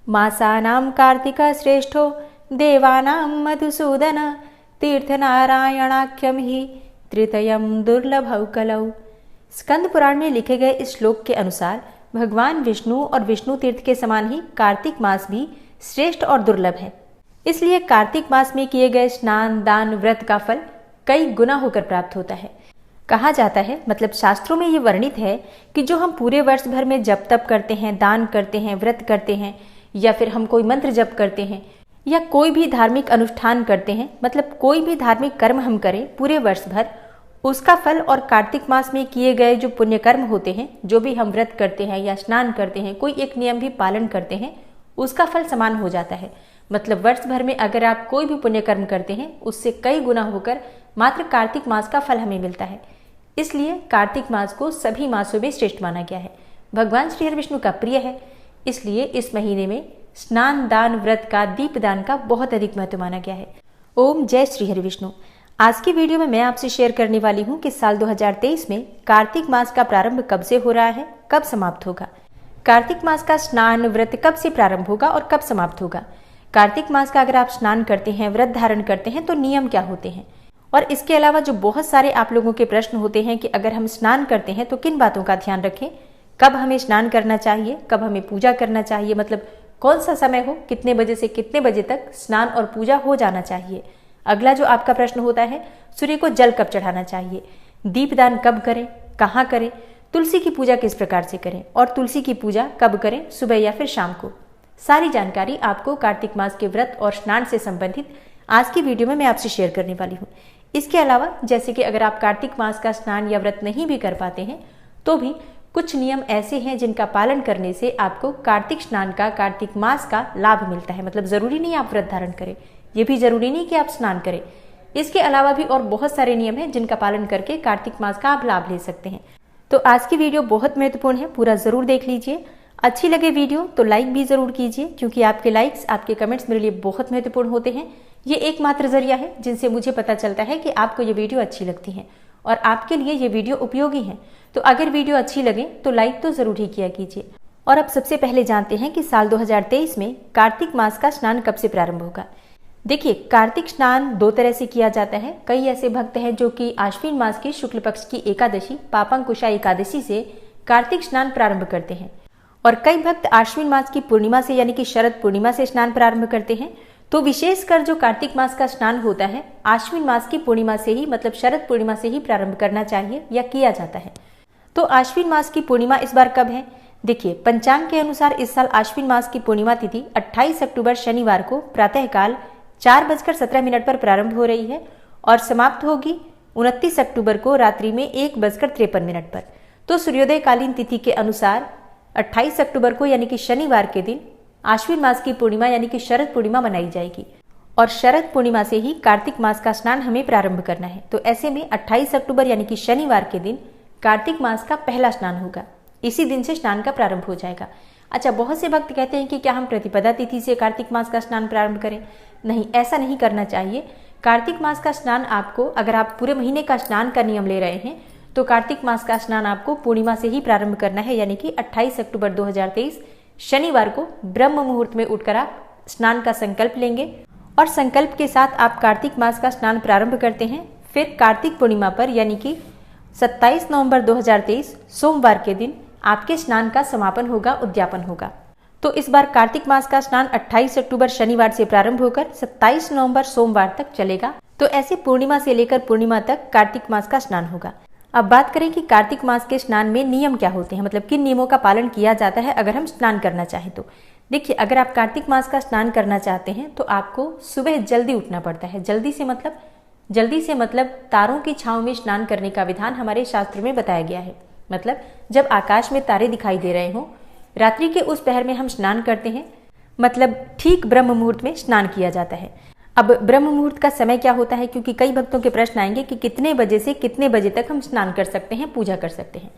मासानां कार्तिकः श्रेष्ठो देवानां मधुसूदन तीर्थनारायणाख्यम ही तृतीयं दुर्लभौ कलौ। स्कंद पुराण में लिखे गए इस श्लोक के अनुसार भगवान विष्णु और विष्णु तीर्थ के समान ही कार्तिक मास भी श्रेष्ठ और दुर्लभ है। इसलिए कार्तिक मास में किए गए स्नान, दान, व्रत का फल कई गुना होकर प्राप्त होता है। कहा जाता है, मतलब शास्त्रों में ये वर्णित है कि जो हम पूरे वर्ष भर में जप तप करते हैं, दान करते हैं, व्रत करते हैं, या फिर हम कोई मंत्र जप करते हैं या कोई भी धार्मिक अनुष्ठान करते हैं, मतलब कोई भी धार्मिक कर्म हम करें पूरे वर्ष भर, उसका फल और कार्तिक मास में किए गए जो पुण्य कर्म होते हैं, जो भी हम व्रत करते हैं या स्नान करते हैं, कोई एक नियम भी पालन करते हैं, उसका फल समान हो जाता है। मतलब वर्ष भर में अगर आप कोई भी पुण्य कर्म करते हैं, उससे कई गुना होकर मात्र कार्तिक मास का फल हमें मिलता है। इसलिए कार्तिक मास को सभी मासों में श्रेष्ठ माना गया है। भगवान श्री हरि विष्णु का प्रिय है, इसलिए इस महीने में स्नान, दान, व्रत का, दीपदान का बहुत अधिक महत्व माना गया है। ओम जय श्री हरि विष्णु। आज की वीडियो में मैं आपसे शेयर करने वाली हूँ कि साल 2023 में कार्तिक मास का प्रारंभ कब से हो रहा है, कब समाप्त होगा। कार्तिक मास का स्नान, व्रत कब से प्रारंभ होगा और कब समाप्त होगा। कार्तिक मास का अगर आप स्नान करते हैं, व्रत धारण करते हैं तो नियम क्या होते हैं, और इसके अलावा जो बहुत सारे आप लोगों के प्रश्न होते हैं कि अगर हम स्नान करते हैं तो किन बातों का ध्यान रखें, कब हमें स्नान करना चाहिए, कब हमें पूजा करना चाहिए, मतलब कौन सा समय हो, कितने बजे से कितने बजे तक स्नान और पूजा हो जाना चाहिए। अगला जो आपका प्रश्न होता है, सूर्य को जल कब चढ़ाना चाहिए, दीपदान कब करें, कहाँ करें, तुलसी की पूजा किस प्रकार से करें और तुलसी की पूजा कब करें, सुबह या फिर शाम को। सारी जानकारी आपको कार्तिक मास के व्रत और स्नान से संबंधित आज की वीडियो में मैं आपसे शेयर करने वाली हूँ। इसके अलावा जैसे कि अगर आप कार्तिक मास का स्नान या व्रत नहीं भी कर पाते हैं तो भी कुछ नियम ऐसे हैं जिनका पालन करने से आपको कार्तिक स्नान का, कार्तिक मास का लाभ मिलता है। मतलब जरूरी नहीं आप व्रत धारण करें, ये भी जरूरी नहीं कि आप स्नान करें। इसके अलावा भी और बहुत सारे नियम हैं जिनका पालन करके कार्तिक मास का आप लाभ ले सकते हैं। तो आज की वीडियो बहुत महत्वपूर्ण है, पूरा जरूर देख लीजिए। अच्छी लगे वीडियो तो लाइक भी जरूर कीजिए, क्योंकि आपके लाइक्स, आपके कमेंट्स मेरे लिए बहुत महत्वपूर्ण होते हैं। ये एकमात्र जरिया है जिनसे मुझे पता चलता है कि आपको ये वीडियो अच्छी लगती है और आपके लिए ये वीडियो उपयोगी है। तो अगर वीडियो अच्छी लगे तो लाइक तो जरूर ही किया कीजिए। और अब सबसे पहले जानते हैं कि साल 2023 में कार्तिक मास का स्नान कब से प्रारंभ होगा। देखिए, कार्तिक स्नान दो तरह से किया जाता है। कई ऐसे भक्त हैं जो कि आश्विन मास की शुक्ल पक्ष की एकादशी, पापांकुशा एकादशी से कार्तिक स्नान प्रारंभ करते हैं, और कई भक्त आश्विन मास की पूर्णिमा से यानी कि शरद पूर्णिमा से स्नान प्रारंभ करते हैं। तो विशेषकर जो कार्तिक मास का स्नान होता है, आश्विन मास की पूर्णिमा से ही, मतलब शरद पूर्णिमा से ही प्रारंभ करना चाहिए या किया जाता है। तो आश्विन मास की पूर्णिमा इस बार कब है? देखिए, पंचांग के अनुसार इस साल आश्विन मास की पूर्णिमा तिथि 28 अक्टूबर शनिवार को प्रातःकाल 4:17 पर प्रारंभ हो रही है और समाप्त होगी 29 अक्टूबर को रात्रि में 1:53 पर। तो सूर्योदय कालीन तिथि के अनुसार 28 अक्टूबर को यानी कि शनिवार के दिन आश्विन मास की पूर्णिमा यानी कि शरद पूर्णिमा मनाई जाएगी, और शरद पूर्णिमा से ही कार्तिक मास का स्नान हमें प्रारंभ करना है। तो ऐसे में 28 अक्टूबर यानी कि शनिवार के दिन कार्तिक मास का पहला स्नान होगा। इसी दिन से स्नान का प्रारंभ हो जाएगा। अच्छा, बहुत से भक्त कहते हैं कि क्या हम प्रतिपदा तिथि से कार्तिक मास का स्नान प्रारंभ करें? नहीं, ऐसा नहीं करना चाहिए। कार्तिक मास का स्नान आपको, अगर आप पूरे महीने का स्नान का नियम ले रहे हैं तो कार्तिक मास का स्नान आपको पूर्णिमा से ही प्रारंभ करना है, यानी कि 28 अक्टूबर 2023 शनिवार को ब्रह्म मुहूर्त में उठकर आप स्नान का संकल्प लेंगे और संकल्प के साथ आप कार्तिक मास का स्नान प्रारंभ करते हैं। फिर कार्तिक पूर्णिमा पर यानी कि 27 नवंबर 2023 सोमवार के दिन आपके स्नान का समापन होगा, उद्यापन होगा। तो इस बार कार्तिक मास का स्नान 28 अक्टूबर शनिवार से प्रारंभ होकर 27 नवंबर सोमवार तक चलेगा। तो ऐसे पूर्णिमा से लेकर पूर्णिमा तक कार्तिक मास का स्नान होगा। अब बात करें कि कार्तिक मास के स्नान में नियम क्या होते हैं, मतलब किन नियमों का पालन किया जाता है अगर हम स्नान करना चाहें तो। देखिए, अगर आप कार्तिक मास का स्नान करना चाहते हैं तो आपको सुबह जल्दी उठना पड़ता है। जल्दी से मतलब तारों की छांव में स्नान करने का विधान हमारे शास्त्र में बताया गया है। मतलब जब आकाश में तारे दिखाई दे रहे हों, रात्रि के उस पहर में हम स्नान करते हैं, मतलब ठीक ब्रह्म मुहूर्त में स्नान किया जाता है। अब ब्रह्म मुहूर्त का समय क्या होता है, क्योंकि कई भक्तों के प्रश्न आएंगे कि कितने बजे से कितने बजे तक हम स्नान कर सकते हैं, पूजा कर सकते हैं।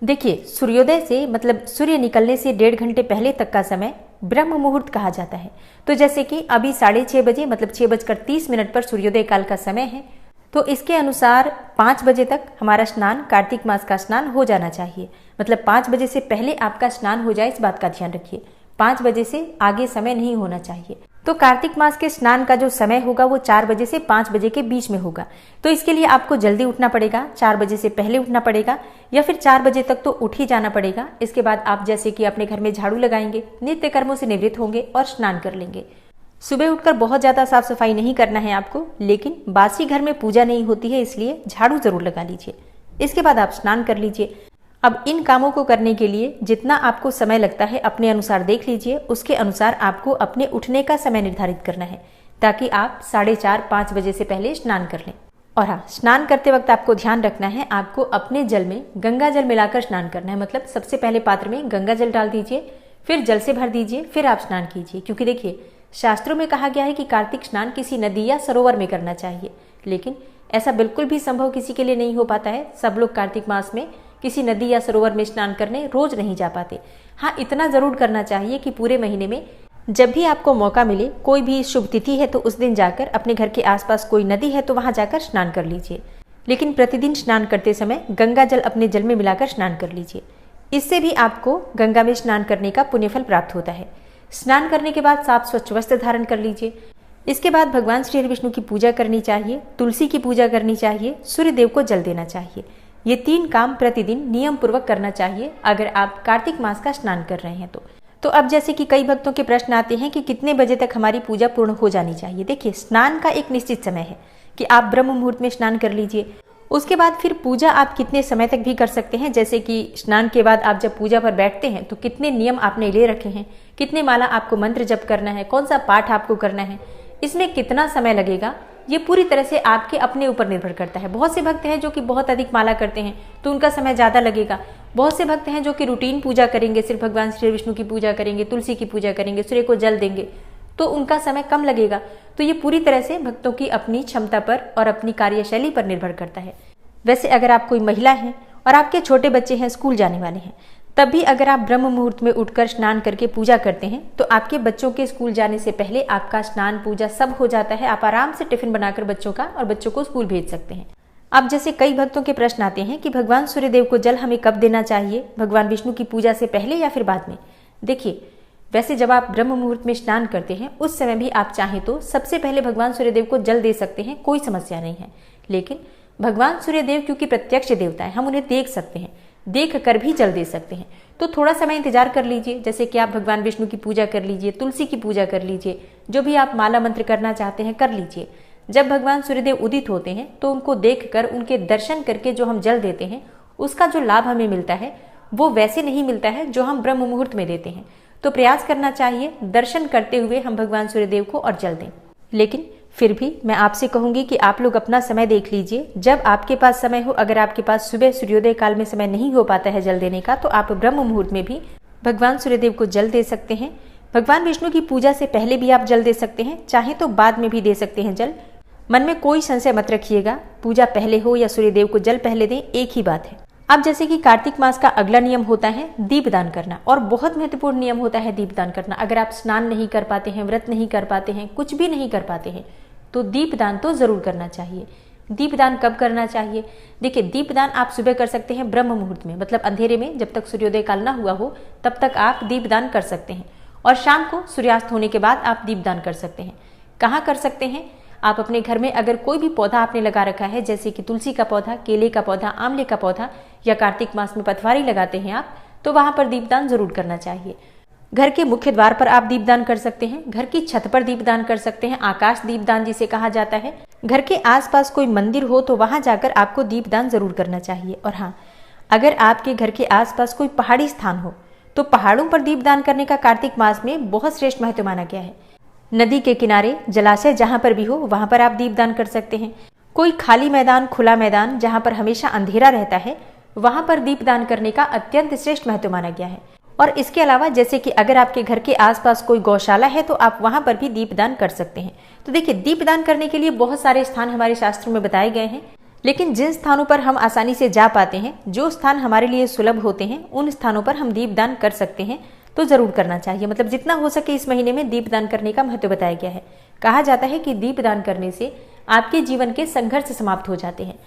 देखिए, सूर्योदय से मतलब सूर्य निकलने से 1.5 घंटे पहले तक का समय ब्रह्म मुहूर्त कहा जाता है। तो जैसे कि अभी 6:30 बजे मतलब 6:30 पर सूर्योदय काल का समय है, तो इसके अनुसार 5 बजे तक हमारा स्नान, कार्तिक मास का स्नान हो जाना चाहिए। मतलब 5 बजे से पहले आपका स्नान हो जाए, इस बात का ध्यान रखिए। 5 बजे से आगे समय नहीं होना चाहिए। तो कार्तिक मास के स्नान का जो समय होगा वो 4 बजे से 5 बजे के बीच में होगा। तो इसके लिए आपको जल्दी उठना पड़ेगा, 4 बजे से पहले उठना पड़ेगा या फिर 4 बजे तक तो उठ ही जाना पड़ेगा। इसके बाद आप जैसे कि अपने घर में झाड़ू लगाएंगे, नित्य कर्मों से निवृत्त होंगे और स्नान कर लेंगे। सुबह उठकर बहुत ज्यादा साफ सफाई नहीं करना है आपको, लेकिन बासी घर में पूजा नहीं होती है, इसलिए झाड़ू जरूर लगा लीजिए। इसके बाद आप स्नान कर लीजिए। अब इन कामों को करने के लिए जितना आपको समय लगता है अपने अनुसार देख लीजिए, उसके अनुसार आपको अपने उठने का समय निर्धारित करना है ताकि आप 4:30-5 बजे से पहले स्नान कर लें। और हाँ, स्नान करते वक्त आपको ध्यान रखना है, आपको अपने जल में गंगा जल मिलाकर स्नान करना है। मतलब सबसे पहले पात्र में गंगा जल डाल दीजिए, फिर जल से भर दीजिए, फिर आप स्नान कीजिए। क्योंकि देखिए, शास्त्रों में कहा गया है कि कार्तिक स्नान किसी नदी या सरोवर में करना चाहिए, लेकिन ऐसा बिल्कुल भी संभव किसी के लिए नहीं हो पाता है। सब लोग कार्तिक मास में किसी नदी या सरोवर में स्नान करने रोज नहीं जा पाते। हाँ, इतना जरूर करना चाहिए कि पूरे महीने में जब भी आपको मौका मिले, कोई भी शुभ तिथि है तो उस दिन जाकर, अपने घर के आसपास कोई नदी है तो वहां जाकर स्नान कर लीजिए। लेकिन प्रतिदिन स्नान करते समय गंगा जल अपने जल में मिलाकर स्नान कर लीजिए। इससे भी आपको गंगा में स्नान करने का पुण्यफल प्राप्त होता है। स्नान करने के बाद साफ स्वच्छ वस्त्र धारण कर लीजिए। इसके बाद भगवान श्री हरि विष्णु की पूजा करनी चाहिए, तुलसी की पूजा करनी चाहिए, सूर्य देव को जल देना चाहिए। ये 3 काम प्रतिदिन नियम पूर्वक करना चाहिए अगर आप कार्तिक मास का स्नान कर रहे हैं तो अब जैसे कि कई भक्तों के प्रश्न आते हैं कि कितने बजे तक हमारी पूजा पूर्ण हो जानी चाहिए। देखिए, स्नान का एक निश्चित समय है कि आप ब्रह्म मुहूर्त में स्नान कर लीजिए। उसके बाद फिर पूजा आप कितने समय तक भी कर सकते हैं। जैसे कि स्नान के बाद आप जब पूजा पर बैठते हैं तो कितने नियम आपने ले रखे हैं, कितने माला आपको मंत्र जप करना है, कौन सा पाठ आपको करना है, इसमें कितना समय लगेगा, ये पूरी तरह से आपके अपने ऊपर निर्भर करता है। बहुत से भक्त हैं जो कि बहुत अधिक माला करते हैं तो उनका समय ज़्यादा लगेगा। बहुत से भक्त हैं जो कि रूटीन पूजा करेंगे, सिर्फ भगवान श्री विष्णु की पूजा करेंगे, तुलसी की पूजा करेंगे, सूर्य को जल देंगे, तो उनका समय कम लगेगा। तो ये पूरी तरह से भक्तों की अपनी क्षमता पर और अपनी कार्यशैली पर निर्भर करता है। वैसे अगर आप कोई महिला हैं और आपके छोटे बच्चे हैं, स्कूल जाने वाले हैं, तब भी अगर आप ब्रह्म मुहूर्त में उठकर स्नान करके पूजा करते हैं तो आपके बच्चों के स्कूल जाने से पहले आपका स्नान पूजा सब हो जाता है। आप आराम से टिफिन बनाकर बच्चों का और बच्चों को स्कूल भेज सकते हैं। अब जैसे कई भक्तों के प्रश्न आते हैं कि भगवान सूर्यदेव को जल हमें कब देना चाहिए, भगवान विष्णु की पूजा से पहले या फिर बाद में। देखिए, वैसे जब आप ब्रह्म मुहूर्त में स्नान करते हैं उस समय भी आप चाहें तो सबसे पहले भगवान सूर्यदेव को जल दे सकते हैं, कोई समस्या नहीं है। लेकिन भगवान सूर्यदेव क्योंकि प्रत्यक्ष देवता है, हम उन्हें देख सकते हैं, देख कर भी जल दे सकते हैं, तो थोड़ा समय इंतजार कर लीजिए। जैसे कि आप भगवान विष्णु की पूजा कर लीजिए, तुलसी की पूजा कर लीजिए, जो भी आप माला मंत्र करना चाहते हैं कर लीजिए। जब भगवान सूर्यदेव उदित होते हैं तो उनको देखकर, उनके दर्शन करके जो हम जल देते हैं उसका जो लाभ हमें मिलता है वो वैसे नहीं मिलता है जो हम ब्रह्म मुहूर्त में देते हैं। तो प्रयास करना चाहिए दर्शन करते हुए हम भगवान सूर्यदेव को और जल दें। लेकिन फिर भी मैं आपसे कहूंगी कि आप लोग अपना समय देख लीजिए, जब आपके पास समय हो। अगर आपके पास सुबह सूर्योदय काल में समय नहीं हो पाता है जल देने का तो आप ब्रह्म मुहूर्त में भी भगवान सूर्यदेव को जल दे सकते हैं। भगवान विष्णु की पूजा से पहले भी आप जल दे सकते हैं, चाहे तो बाद में भी दे सकते हैं जल। मन में कोई संशय मत रखिएगा, पूजा पहले हो या सूर्यदेव को जल पहले दें, एक ही बात है। अब जैसे कि कार्तिक मास का अगला नियम होता है दीपदान करना, और बहुत महत्वपूर्ण नियम होता है दीपदान करना। अगर आप स्नान नहीं कर पाते हैं, व्रत नहीं कर पाते हैं, कुछ भी नहीं कर पाते हैं तो दीपदान तो जरूर करना चाहिए। दीपदान कब करना चाहिए? देखिए, दीपदान आप सुबह कर सकते हैं ब्रह्म मुहूर्त में, मतलब अंधेरे में, जब तक सूर्योदय काल ना हुआ हो तब तक आप दीपदान कर सकते हैं। और शाम को सूर्यास्त होने के बाद आप दीपदान कर सकते हैं। कहाँ कर सकते हैं? आप अपने घर में अगर कोई भी पौधा आपने लगा रखा है, जैसे कि तुलसी का पौधा, केले का पौधा, आंवले का पौधा, या कार्तिक मास में पथवारी लगाते हैं आप, तो वहां पर दीपदान जरूर करना चाहिए। घर के मुख्य द्वार पर आप दीपदान कर सकते हैं, घर की छत पर दीपदान कर सकते हैं, आकाश दीपदान जिसे कहा जाता है। घर के आसपास कोई मंदिर हो तो वहां जाकर आपको दीपदान जरूर करना चाहिए। और हाँ, अगर आपके घर के आसपास कोई पहाड़ी स्थान हो तो पहाड़ों पर दीपदान करने का कार्तिक मास में बहुत श्रेष्ठ महत्व माना गया है। नदी के किनारे, जलाशय जहां पर भी हो वहां पर आप दीपदान कर सकते हैं। कोई खाली मैदान, खुला मैदान जहां पर हमेशा अंधेरा रहता है, वहां पर दीपदान करने का अत्यंत श्रेष्ठ महत्व माना गया है। और इसके अलावा जैसे कि अगर आपके घर के आसपास कोई गौशाला है तो आप वहां पर भी दीपदान कर सकते हैं। तो देखिए, दीपदान करने के लिए बहुत सारे स्थान हमारे शास्त्रों में बताए गए हैं, लेकिन जिन स्थानों पर हम आसानी से जा पाते हैं, जो स्थान हमारे लिए सुलभ होते हैं, उन स्थानों पर हम दीपदान कर सकते हैं, तो जरूर करना चाहिए। मतलब जितना हो सके इस महीने में दीपदान करने का महत्व बताया गया है। कहा जाता है कि दीपदान करने से आपके जीवन के संघर्ष समाप्त हो जाते हैं।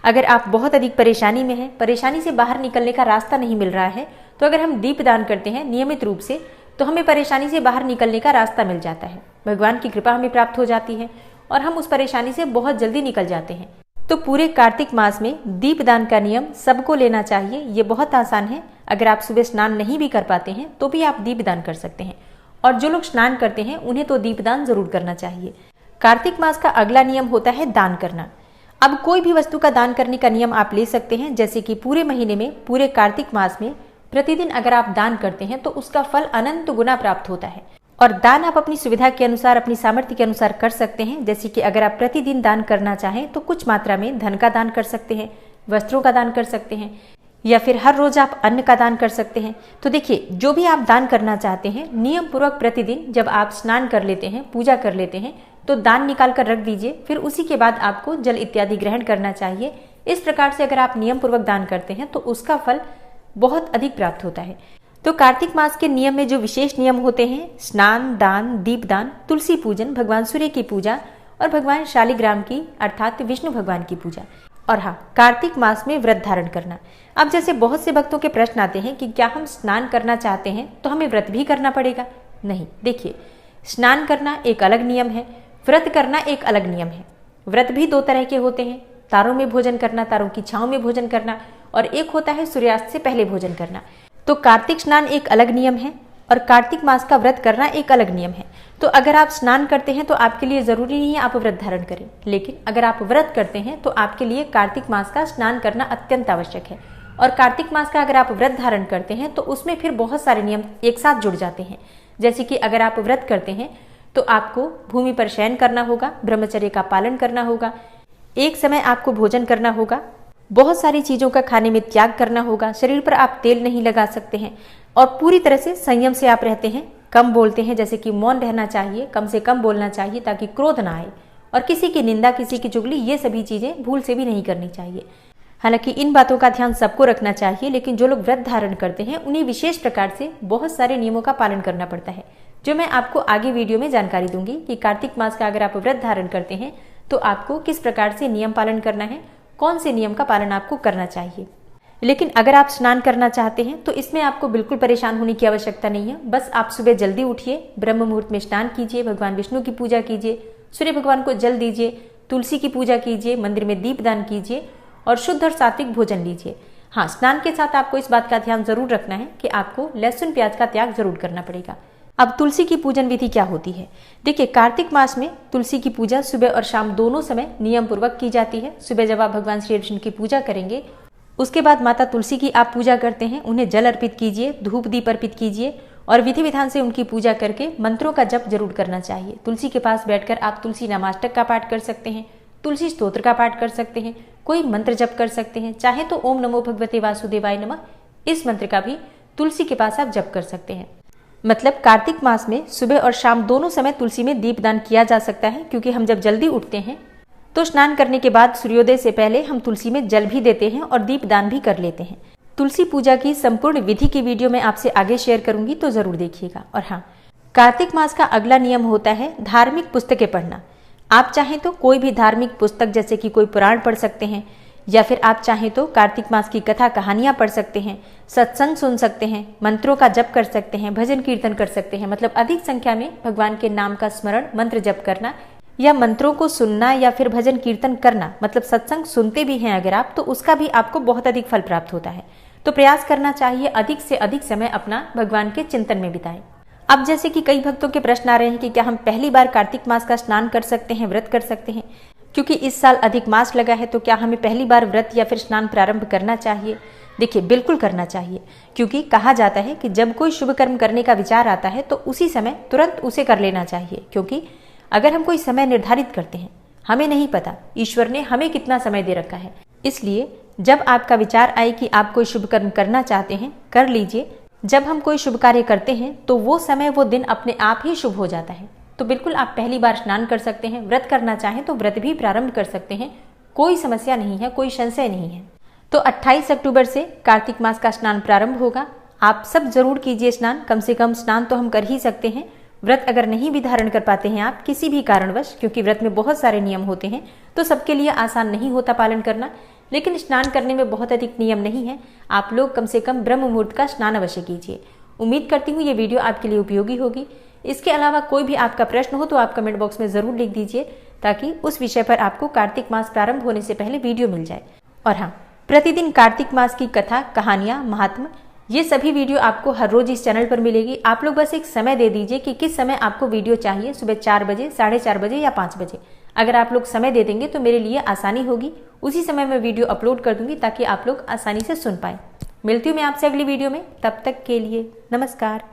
अगर आप बहुत अधिक परेशानी में हैं, परेशानी से बाहर निकलने का रास्ता नहीं मिल रहा है, तो अगर हम दीपदान करते हैं नियमित रूप से तो हमें परेशानी से बाहर निकलने का रास्ता मिल जाता है, भगवान की कृपा हमें प्राप्त हो जाती है और हम उस परेशानी से बहुत जल्दी निकल जाते हैं। तो पूरे कार्तिक मास में दीपदान का नियम सबको लेना चाहिए। ये बहुत आसान है। अगर आप सुबह स्नान नहीं भी कर पाते हैं तो भी आप दीपदान कर सकते हैं, और जो लोग स्नान करते हैं उन्हें तो दीपदान जरूर करना चाहिए। कार्तिक मास का अगला नियम होता है दान करना। अब कोई भी वस्तु का दान करने का नियम आप ले सकते हैं, जैसे कि पूरे महीने में, पूरे कार्तिक मास में प्रतिदिन अगर आप दान करते हैं तो उसका फल अनंत गुना प्राप्त होता है। और दान आप अपनी सुविधा के अनुसार, अपनी सामर्थ्य के अनुसार कर सकते हैं। जैसे कि अगर आप प्रतिदिन दान करना चाहें तो कुछ मात्रा में धन का दान कर सकते हैं, वस्त्रों का दान कर सकते हैं, या फिर हर रोज आप अन्न का दान कर सकते हैं। तो देखिए, जो भी आप दान करना चाहते हैं, नियम पूर्वक प्रतिदिन जब आप स्नान कर लेते हैं, पूजा कर लेते हैं, तो दान निकाल कर रख दीजिए। फिर उसी के बाद आपको जल इत्यादि ग्रहण करना चाहिए। इस प्रकार से अगर आप नियम पूर्वक दान करते हैं तो उसका फल बहुत अधिक प्राप्त होता है। तो कार्तिक मास के नियम में जो विशेष नियम होते हैं, स्नान, दान, दीपदान, तुलसी पूजन, भगवान सूर्य की पूजा और भगवान शालिग्राम की अर्थात विष्णु भगवान की पूजा, और हाँ, कार्तिक मास में व्रत धारण करना। अब जैसे बहुत से भक्तों के प्रश्न आते हैं कि क्या हम स्नान करना चाहते हैं तो हमें व्रत भी करना पड़ेगा? नहीं, देखिए, स्नान करना एक अलग नियम है, व्रत करना एक अलग नियम है। व्रत भी दो तरह के होते हैं, तारों में भोजन करना, तारों की छांव में भोजन करना, और एक होता है सूर्यास्त से पहले भोजन करना। तो कार्तिक स्नान एक अलग नियम है और कार्तिक मास का व्रत करना एक अलग नियम है। तो अगर आप स्नान करते हैं तो आपके लिए जरूरी नहीं है आप व्रत धारण करें, लेकिन अगर आप व्रत करते हैं तो आपके लिए कार्तिक मास का स्नान करना अत्यंत आवश्यक है। और कार्तिक मास का अगर आप व्रत धारण करते हैं तो उसमें फिर बहुत सारे नियम एक साथ जुड़ जाते हैं। जैसे कि अगर आप व्रत करते हैं तो आपको भूमि पर शयन करना होगा, ब्रह्मचर्य का पालन करना होगा, एक समय आपको भोजन करना होगा, बहुत सारी चीजों का खाने में त्याग करना होगा, शरीर पर आप तेल नहीं लगा सकते हैं, और पूरी तरह से संयम से आप रहते हैं, कम बोलते हैं, जैसे कि मौन रहना चाहिए, कम से कम बोलना चाहिए ताकि क्रोध ना आए, और किसी की निंदा, किसी की चुगली, ये सभी चीजें भूल से भी नहीं करनी चाहिए। हालांकि इन बातों का ध्यान सबको रखना चाहिए, लेकिन जो लोग व्रत धारण करते हैं उन्हें विशेष प्रकार से बहुत सारे नियमों का पालन करना पड़ता है, जो मैं आपको आगे वीडियो में जानकारी दूंगी कि कार्तिक मास का अगर आप व्रत धारण करते हैं तो आपको किस प्रकार से नियम पालन करना है, कौन से नियम का पालन आपको करना चाहिए। लेकिन अगर आप स्नान करना चाहते हैं तो इसमें आपको बिल्कुल परेशान होने की आवश्यकता नहीं है। बस आप सुबह जल्दी उठिए, ब्रह्म मुहूर्त में स्नान कीजिए, भगवान विष्णु की पूजा कीजिए, सूर्य भगवान को जल दीजिए, तुलसी की पूजा कीजिए, मंदिर में दीपदान कीजिए और शुद्ध और सात्विक भोजन लीजिए। हाँ, स्नान के साथ आपको इस बात का ध्यान जरूर रखना है कि आपको लहसुन प्याज का त्याग जरूर करना पड़ेगा। अब तुलसी की पूजन विधि क्या होती है? देखिए, कार्तिक मास में तुलसी की पूजा सुबह और शाम दोनों समय नियम पूर्वक की जाती है। सुबह जब आप भगवान श्री विष्णु की पूजा करेंगे, उसके बाद माता तुलसी की आप पूजा करते हैं, उन्हें जल अर्पित कीजिए, धूप दीप अर्पित कीजिए और विधि विधान से उनकी पूजा करके मंत्रों का जप जरूर करना चाहिए। तुलसी के पास बैठकर आप तुलसी नामाष्टक का पाठ कर सकते हैं, तुलसी स्तोत्र का पाठ कर सकते हैं, कोई मंत्र जप कर सकते हैं, चाहे तो ओम नमो भगवते वासुदेवाय नमः, इस मंत्र का भी तुलसी के पास आप जप कर सकते हैं। मतलब कार्तिक मास में सुबह और शाम दोनों समय तुलसी में दीपदान किया जा सकता है, क्योंकि हम जब जल्दी उठते हैं तो स्नान करने के बाद सूर्योदय से पहले हम तुलसी में जल भी देते हैं और दीपदान भी कर लेते हैं। तुलसी पूजा की संपूर्ण विधि की वीडियो मैं आपसे आगे शेयर करूंगी, तो जरूर देखिएगा। और हाँ, कार्तिक मास का अगला नियम होता है धार्मिक पुस्तकें पढ़ना। आप चाहें तो कोई भी धार्मिक पुस्तक, जैसे कि कोई पुराण पढ़ सकते हैं, या फिर आप चाहें तो कार्तिक मास की कथा कहानियां पढ़ सकते हैं, सत्संग सुन सकते हैं, मंत्रों का जप कर सकते हैं, भजन कीर्तन कर सकते हैं। मतलब अधिक संख्या में भगवान के नाम का स्मरण, मंत्र जप करना या मंत्रों को सुनना या फिर भजन कीर्तन करना, मतलब सत्संग सुनते भी हैं अगर आप, तो उसका भी आपको बहुत अधिक फल प्राप्त होता है। तो प्रयास करना चाहिए अधिक से अधिक समय अपना भगवान के चिंतन में बिताएं। अब जैसे कि कई भक्तों के प्रश्न आ रहे हैं कि क्या हम पहली बार कार्तिक मास का स्नान कर सकते हैं, व्रत कर सकते हैं? क्योंकि इस साल अधिक मास लगा है, तो क्या हमें पहली बार व्रत या फिर स्नान प्रारंभ करना चाहिए? देखिए, बिल्कुल करना चाहिए, क्योंकि कहा जाता है कि जब कोई शुभ कर्म करने का विचार आता है तो उसी समय तुरंत उसे कर लेना चाहिए। क्योंकि अगर हम कोई समय निर्धारित करते हैं, हमें नहीं पता ईश्वर ने हमें कितना समय दे रखा है, इसलिए जब आपका विचार आए कि आप कोई शुभ कर्म करना चाहते हैं, कर लीजिए। जब हम कोई शुभ कार्य करते हैं तो वो समय, वो दिन अपने आप ही शुभ हो जाता है। तो बिल्कुल आप पहली बार स्नान कर सकते हैं, व्रत करना चाहें तो व्रत भी प्रारंभ कर सकते हैं, कोई समस्या नहीं है, कोई संशय नहीं है। तो 28 अक्टूबर से कार्तिक मास का स्नान प्रारंभ होगा। आप सब जरूर कीजिए स्नान, कम से कम स्नान तो हम कर ही सकते हैं। व्रत अगर नहीं भी धारण कर पाते हैं आप किसी भी कारणवश, क्योंकि व्रत में बहुत सारे नियम होते हैं, तो सबके लिए आसान नहीं होता पालन करना, लेकिन स्नान करने में बहुत अधिक नियम नहीं है। आप लोग कम से कम ब्रह्म मुहूर्त का स्नान अवश्य कीजिए। उम्मीद करती हूँ ये वीडियो आपके लिए उपयोगी होगी। इसके अलावा कोई भी आपका प्रश्न हो तो आप कमेंट बॉक्स में ज़रूर लिख दीजिए, ताकि उस विषय पर आपको कार्तिक मास प्रारंभ होने से पहले वीडियो मिल जाए। और हाँ, प्रतिदिन कार्तिक मास की कथा, कहानियाँ, महात्म, ये सभी वीडियो आपको हर रोज इस चैनल पर मिलेगी। आप लोग बस एक समय दे दीजिए कि किस समय आपको वीडियो चाहिए, सुबह 4 बजे, 4:30 बजे या 5 बजे। अगर आप लोग समय दे देंगे तो मेरे लिए आसानी होगी, उसी समय मैं वीडियो अपलोड कर दूंगी ताकि आप लोग आसानी से सुन पाएं। मिलती हूँ मैं आपसे अगली वीडियो में, तब तक के लिए नमस्कार।